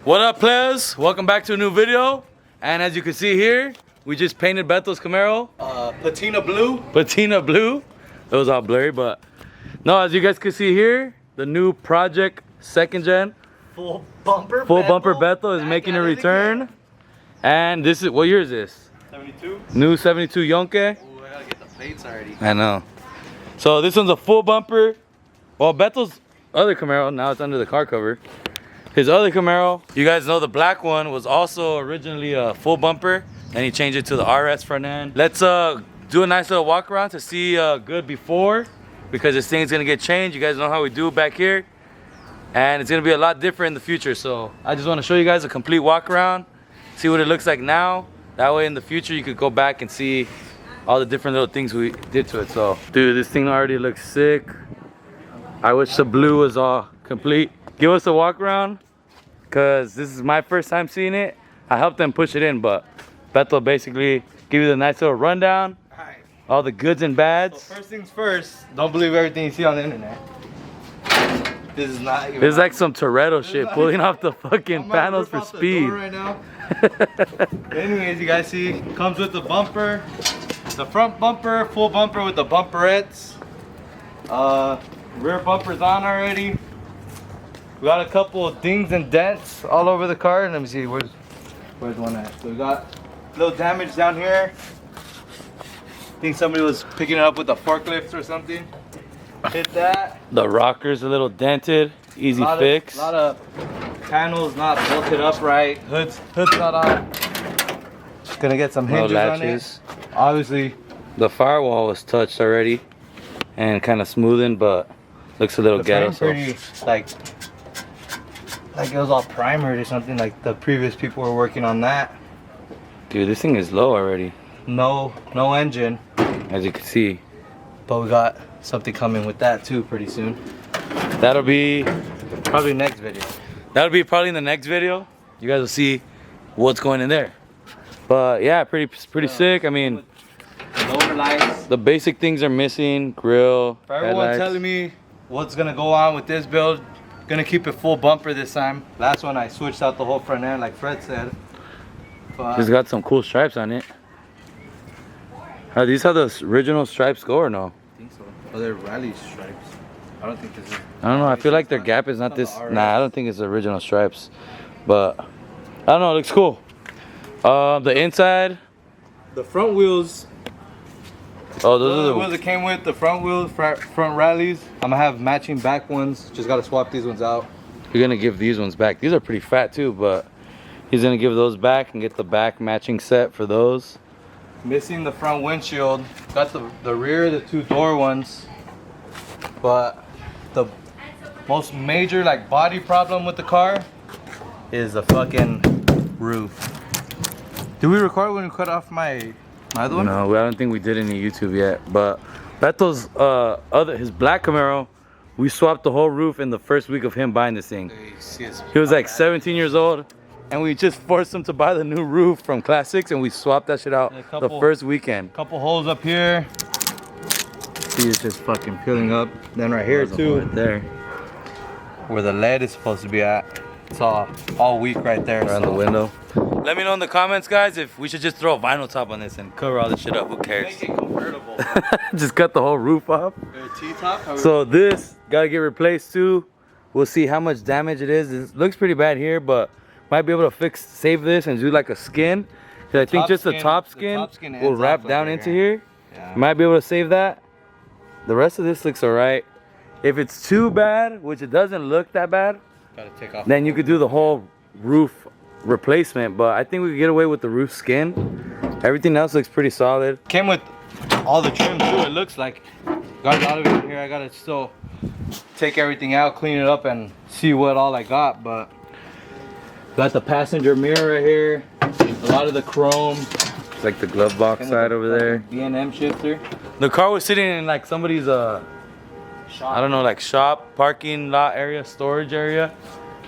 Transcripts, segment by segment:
What up, players? Welcome back to a new video. And as you can see here, we just painted Betos Camaro. Patina blue. Patina blue. It was all blurry, but no, as you guys can see here, the new project second gen Full bumper Beto is making a return. And this is, what year is this? 72. New 72 Yonkes. Ooh, I gotta get the plates already. I know. So this one's a full bumper. Well, Beto's other Camaro, now it's under the car cover. His other Camaro, you guys know the black one was also originally a full bumper, and he changed it to the RS front end. Let's do a nice little walk around to see good before, because this thing's gonna get changed. You guys know how we do back here, and it's gonna be a lot different in the future. So I just want to show you guys a complete walk around, see what it looks like now. That way in the future you could go back and see all the different little things we did to it. So dude, this thing already looks sick. I wish the blue was all complete. Give us a walk around, because this is my first time seeing it. I helped them push it in, but Beto basically give you the nice little rundown. Alright. All the goods and bads. So first things first, don't believe everything you see on the internet. This is not even. It's like some Toretto shit, pulling off the fucking panels for speed. Right now. Anyways, you guys see, comes with the bumper, the front bumper, full bumper with the bumperettes. Rear bumper's on already. We got a couple of dings and dents all over the car. Let me see, where's one at? So we got a little damage down here. I think somebody was picking it up with a forklift or something. Hit that. The rocker's a little dented, easy fix. A lot of panels not bolted up right. Hood's not on. Gonna get some hinges on it. Obviously, the firewall was touched already and kind of smoothened, but looks a little the ghetto. Pretty, like it was all primered or something. Like the previous people were working on that. Dude, this thing is low already. No engine, as you can see. but we got something coming with that too pretty soon. That'll be Probably next video. probably in the next video. You guys will see what's going in there. But yeah, pretty sick. I mean, Lower lights. the basic things are missing. Grill, For everyone headlights. telling me what's gonna go on with this build, gonna keep it full bumper this time. Last one I switched out the whole front end like Fred said. But It's got some cool stripes on it. Are these how the original stripes go or no? I think so. Oh, they're rally stripes. I don't think this is. I don't know. I feel like their gap is not this. Nah, I don't think it's the original stripes. But I don't know. It looks cool. The inside. The front wheels. Oh, Those are the those wheels that came with the front wheels, front rallies. I'm gonna have matching back ones. Just gotta swap these ones out. You're gonna give these ones back. These are pretty fat too, but he's gonna give those back and get the back matching set for those. Missing the front windshield. Got the rear, the two door ones. But the most major like body problem with the car is the fucking roof. Did we record when we cut off my other one? No, I don't think we did any YouTube yet. But Beto's his black Camaro, we swapped the whole roof in the first week of him buying this thing. He was like 17 years old, and we just forced him to buy the new roof from Classics, and we swapped that shit out the first weekend. Couple holes up here. See, it's just fucking peeling up. Then right here too, Right there. where the lead is supposed to be at. It's all weak right there. Around the window. Let me know in the comments, guys, if we should just throw a vinyl top on this and cover all this shit up. Who cares? Make it convertible. Just cut the whole roof off. T-top. So this gotta get replaced too. We'll see how much damage it is. It looks pretty bad here, but might be able to save this and do like a skin. 'Cause I think just the top skin will wrap down into here. Yeah. Might be able to save that. The rest of this looks alright. If it's too bad, which it doesn't look that bad, Gotta take off. then you could do the whole roof replacement. But I think we could get away with the roof skin. Everything else looks pretty solid. Came with all the trim too. It looks like got a lot of it in here. I gotta still take everything out, clean it up, and see what all I got. But got the passenger mirror right here. A lot of the chrome. It's like the glove box side over there. B&M shifter. The car was sitting in like somebody's I don't know, like shop, parking lot area, storage area.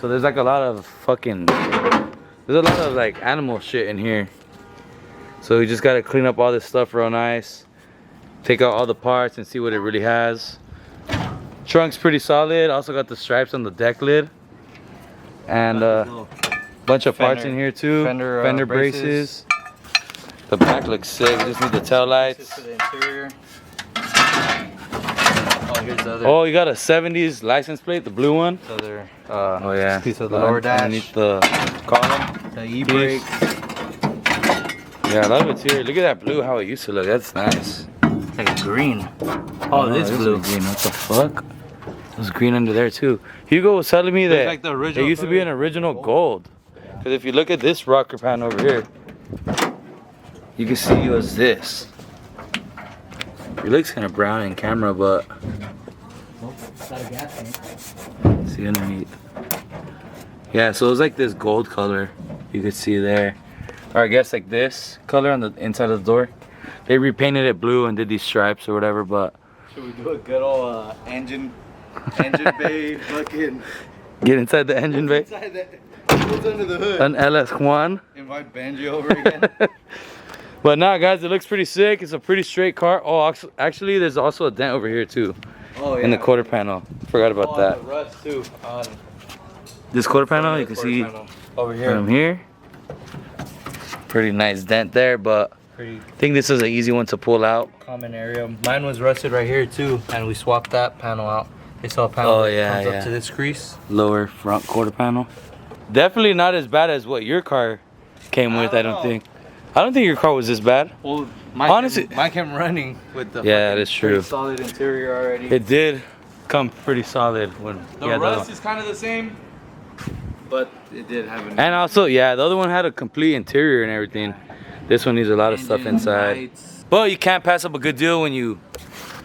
So there's like a lot of there's a lot of like animal shit in here. So we just gotta clean up all this stuff real nice. Take out all the parts and see what it really has. Trunk's pretty solid. Also got the stripes on the deck lid. And Bunch of parts in here too. Fender braces. The back looks sick. We just need the tail lights. For the interior. Oh, here's the other. Oh, you got a 70s license plate, the blue one. Other, oh yeah. Piece of the lower dash. Underneath the column. The e-brake. Yeah, I love it here. Look at that blue, how it used to look. That's nice. It's like a green. Oh, this blue. Green. What the fuck? There's green under there too. Hugo was telling me that like the original it used to be an original gold. Because if you look at this rocker pan over here, you can see it was this. It looks kind of brown in camera, but see underneath. Yeah, so it was like this gold color you could see there. Or I guess like this color on the inside of the door. They repainted it blue and did these stripes or whatever, but should we do a good old engine bay fucking get inside the engine bay? Inside that, what's under the hood? An LS1. Invite Banjo over again. But nah, guys, it looks pretty sick. It's a pretty straight car. Oh, actually, there's also a dent over here too. Oh yeah. In the quarter panel. Forgot about that. On the rust too. On this quarter panel, you can see over here. from here. Pretty nice dent there, but I think this is an easy one to pull out. Common area. Mine was rusted right here too, and we swapped that panel out. It's all panel that comes up to this crease. Lower front quarter panel. Definitely not as bad as what your car came with, I don't think. I don't think your car was this bad. Well, honestly, mine came running with the that is true. Solid interior already. It did come pretty solid when the rust is kind of the same, but it did have an. And also, yeah, the other one had a complete interior and everything. This one needs a lot of stuff inside. Lights. But you can't pass up a good deal when you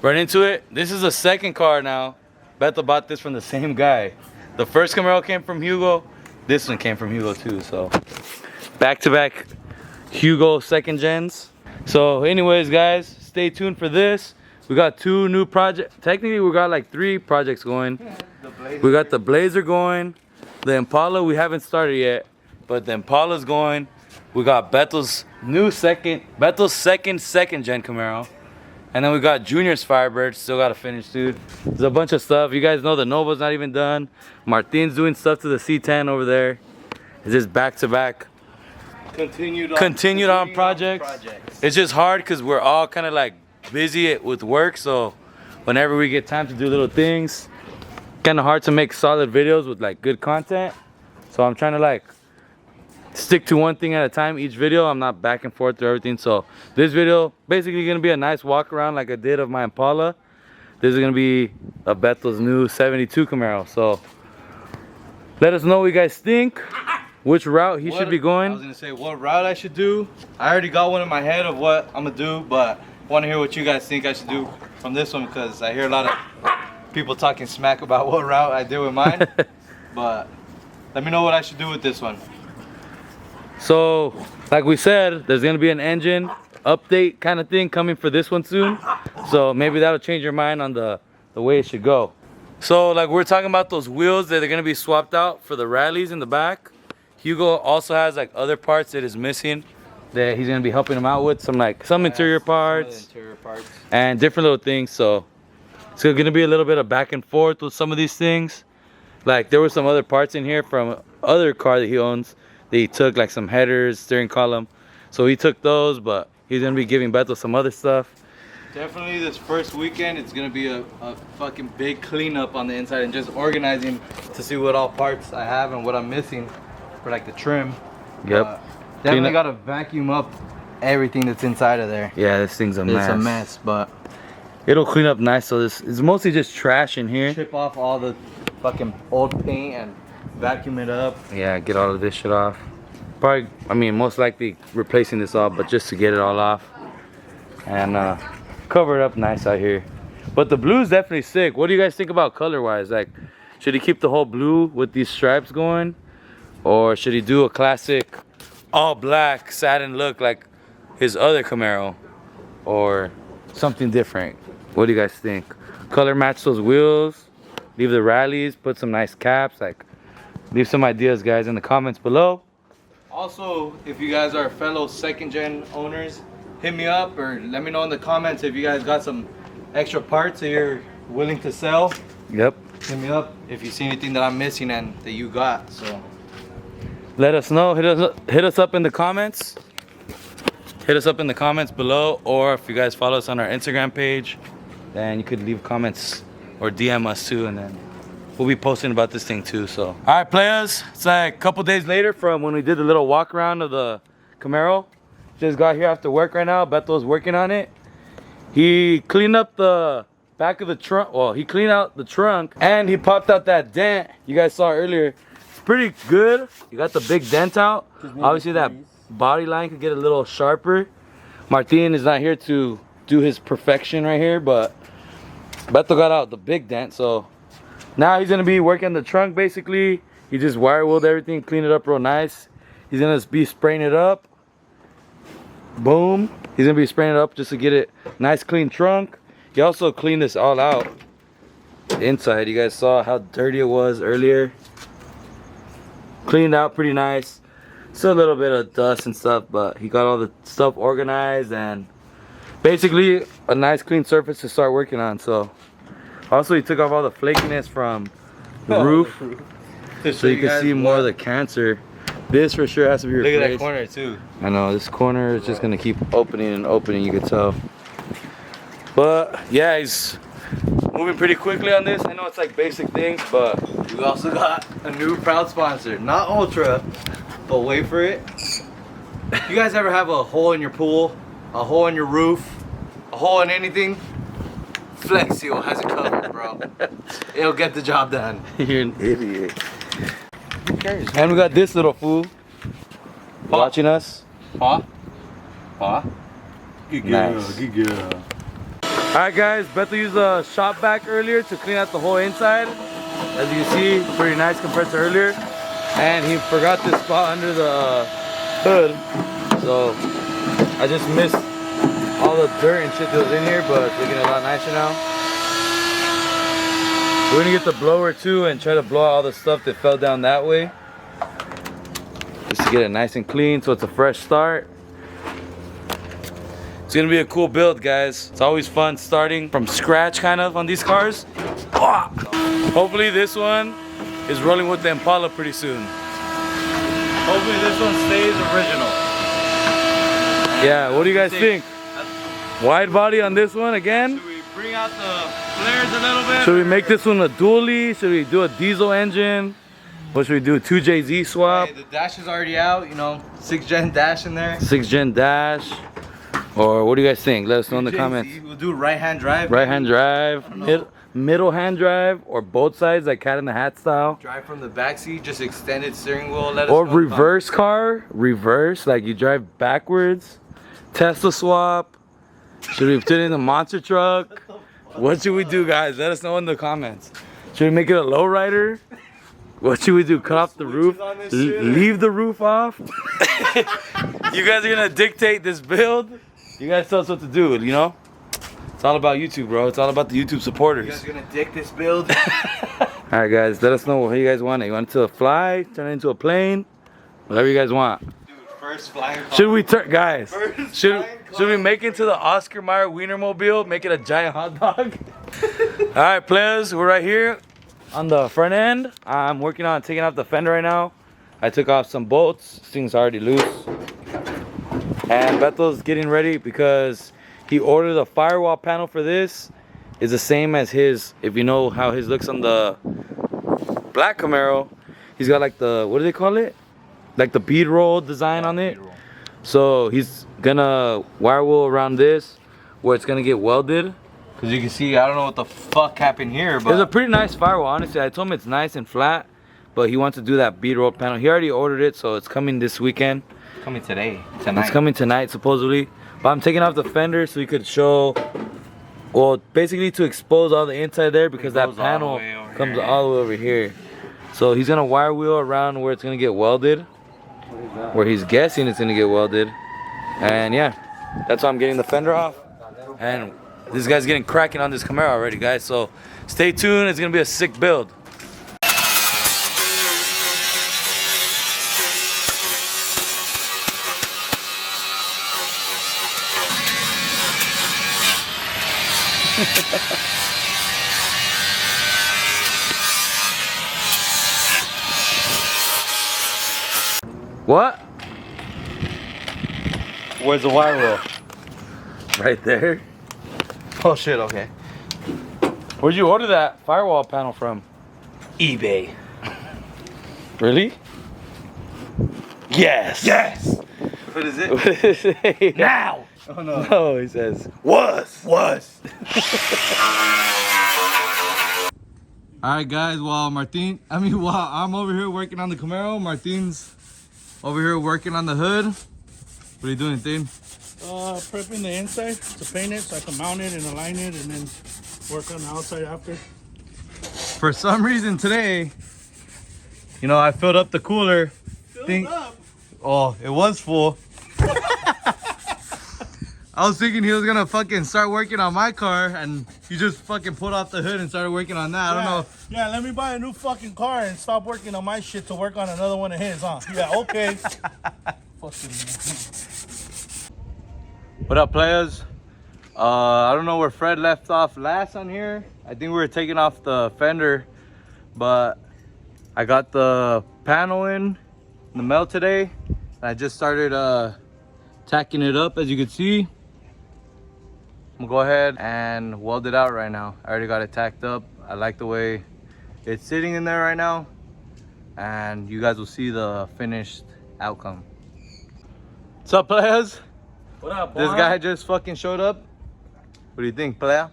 run into it. This is a second car now. Beto bought this from the same guy. The first Camaro came from Hugo. This one came from Hugo too. So back to back Hugo second gens. So anyways, guys, stay tuned for this. We got 2 new projects. Technically, we got like 3 projects going. We got the Blazer going. The Impala we haven't started yet, but the Impala's going. We got Betos' second gen Camaro. And then we got Junior's Firebird, still gotta finish, dude. There's a bunch of stuff. You guys know the Nova's not even done. Martin's doing stuff to the C10 over there. It's just back to back. Continued on projects. It's just hard because we're all kind of like busy with work, so whenever we get time to do little things, kind of hard to make solid videos with like good content. So I'm trying to like stick to one thing at a time each video. I'm not back and forth through everything. So this video basically gonna be a nice walk around like I did of my Impala. This is gonna be a Betos' new 72 Camaro. So let us know what you guys think, which route he should be going. I was gonna say what route I should do. I already got one in my head of what I'm gonna do, but I want to hear what you guys think I should do from this one, because I hear a lot of people talking smack about what route I did with mine. But let me know what I should do with this one. So, like we said, there's gonna be an engine update kind of thing coming for this one soon. So maybe that'll change your mind on the way it should go. So like we're talking about those wheels that are gonna be swapped out for the rallies in the back. Hugo also has like other parts that is missing that he's gonna be helping him out with. Some interior parts and different little things. So it's gonna be a little bit of back and forth with some of these things. Like there were some other parts in here from other car that he owns. He took like some headers, steering column. So he took those, but he's gonna be giving Beto some other stuff. Definitely this first weekend, it's gonna be a fucking big cleanup on the inside and just organizing to see what all parts I have and what I'm missing for like the trim. Yep. Definitely gotta vacuum up everything that's inside of there. Yeah, this thing's a mess. It's a mess, but it'll clean up nice. So this is mostly just trash in here. Chip off all the fucking old paint and vacuum it up. Yeah, get all of this shit off. Probably, I mean, most likely replacing this all, but just to get it all off and cover it up nice out here. But the blue's definitely sick. What do you guys think about color wise? Like, should he keep the whole blue with these stripes going, or should he do a classic all black satin look like his other Camaro, or something different? What do you guys think? Color match those wheels, leave the rallies, put some nice caps. Like, leave some ideas, guys, in the comments below. Also, if you guys are fellow second gen owners, hit me up or let me know in the comments if you guys got some extra parts that you're willing to sell. Yep. Hit me up if you see anything that I'm missing and that you got. So let us know. Hit us up in the comments. Hit us up in the comments below, or if you guys follow us on our Instagram page, then you could leave comments or DM us too, and then we'll be posting about this thing too. So, all right, players. It's like a couple days later from when we did the little walk around of the Camaro. Just got here after work right now. Beto's working on it. He cleaned up the back of the trunk. Well, he cleaned out the trunk and he popped out that dent you guys saw earlier. It's pretty good. You got the big dent out. Obviously that body line could get a little sharper. Martin is not here to do his perfection right here, but Beto got out the big dent, so now he's gonna be working the trunk basically. He just wire wheeled everything, cleaned it up real nice. He's gonna be spraying it up. Boom. He's gonna be spraying it up just to get it nice clean trunk. He also cleaned this all out. The inside, you guys saw how dirty it was earlier. Cleaned out pretty nice. Still a little bit of dust and stuff, but he got all the stuff organized and basically a nice clean surface to start working on. So also he took off all the flakiness from the roof so you can see more of the cancer. This for sure has to be replaced. Look at that corner too. I know this corner is just gonna keep opening and opening, you can tell. But yeah, he's moving pretty quickly on this. I know it's like basic things, but We also got a new proud sponsor, not Ultra, but wait for it. You guys ever have a hole in your pool, a hole in your roof, a hole in anything? Flex Seal has it covered, bro. It'll get the job done. you're an idiot. Who cares? And we got this little fool watching us. Huh? Huh? Nice. Good girl. Alright guys, Beto used a shop vac earlier to clean out the whole inside. As you can see, pretty nice compared to earlier. And he forgot this spot under the hood. So I just missed all the dirt and shit that was in here, but it's looking a lot nicer now. We're gonna get the blower too and try to blow out all the stuff that fell down that way. Just to get it nice and clean so it's a fresh start. It's gonna be a cool build, guys. It's always fun starting from scratch kind of on these cars. Hopefully this one is rolling with the Impala pretty soon. Hopefully this one stays original. Yeah, what do you guys think? Wide body on this one again? Should we bring out the flares a little bit? Should we make this one a dually? Should we do a diesel engine? What should we do? 2JZ swap? Hey, the dash is already out, you know, 6th gen dash in there. 6th gen dash? Or what do you guys think? Let us know in the comments. We'll do right hand drive. Right hand drive, middle hand drive, or both sides like Cat in the Hat style. Drive from the back seat, just extended steering wheel. Let us Or know. reverse car, reverse, like you drive backwards. Tesla swap. Should we put it in the monster truck? What should we do, guys? Let us know in the comments. Should we make it a lowrider? What should we do? Cut off the roof? Leave the roof off? You guys are gonna dictate this build? You guys tell us what to do, you know? It's all about YouTube, bro. It's all about the YouTube supporters. You guys are gonna dick this build? Alright guys, let us know what you guys want. You want it to fly, turn it into a plane? Whatever you guys want. Dude, first flying car. Should we turn, guys? First Should flying we make it to the Oscar Mayer Wienermobile? Make it a giant hot dog? Alright players, we're right here on the front end. I'm working on taking off the fender right now. I took off some bolts. This thing's already loose. And Beto's getting ready because he ordered a firewall panel for this. It's the same as his, if you know how his looks on the black Camaro. He's got like the, what do they call it? Like the bead roll design on it. So he's gonna wire wheel around this where it's gonna get welded. Cause you can see, I don't know what the fuck happened here, but It's a pretty nice firewall, honestly. I told him it's nice and flat, but he wants to do that bead roll panel. He already ordered it, so it's coming this weekend. coming tonight. It's coming tonight, supposedly. But I'm taking off the fender so you could show, well, basically to expose all the inside there because that panel comes all the way over here. So he's gonna wire wheel around where it's gonna get welded, where he's guessing it's gonna get welded. And yeah, that's why I'm getting the fender off. And this guy's getting cracking on this Camaro already, guys. So stay tuned, it's gonna be a sick build. What? Where's the Firewall? Right there. Oh shit, okay. Where'd you order that Firewall panel from? eBay. Really? Yes. Yes. What is it? What did it say? Now. Oh no. No, he says. Was. Alright guys, while I'm over here working on the Camaro, Martin's over here working on the hood. What are you doing, Thane? Prepping the inside to paint it so I can mount it and align it and then work on the outside after. For some reason today, you know, I filled up the cooler. Oh, it was full. I was thinking he was gonna fucking start working on my car, and he just fucking pulled off the hood and started working on that. I don't know. Yeah, let me buy a new fucking car and stop working on my shit to work on another one of his, huh? Yeah, okay. Fucking. What up, players? I don't know where Fred left off last on here. I think we were taking off the fender, but I got the panel in the mail today. I just started tacking it up, as you can see. I'm gonna go ahead and weld it out right now. I already got it tacked up. I like the way it's sitting in there right now, and you guys will see the finished outcome. What's up, players? What up, boy? This guy just fucking showed up. What do you think, playa?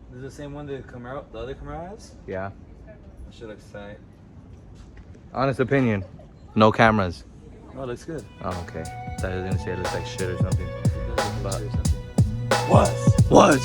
This is the same one the other Camaro has? Yeah. That shit looks tight. Honest opinion, no cameras. Oh, it looks good. Oh, okay. Thought I was gonna say it looks like shit or something. It does look But- good or something. Was.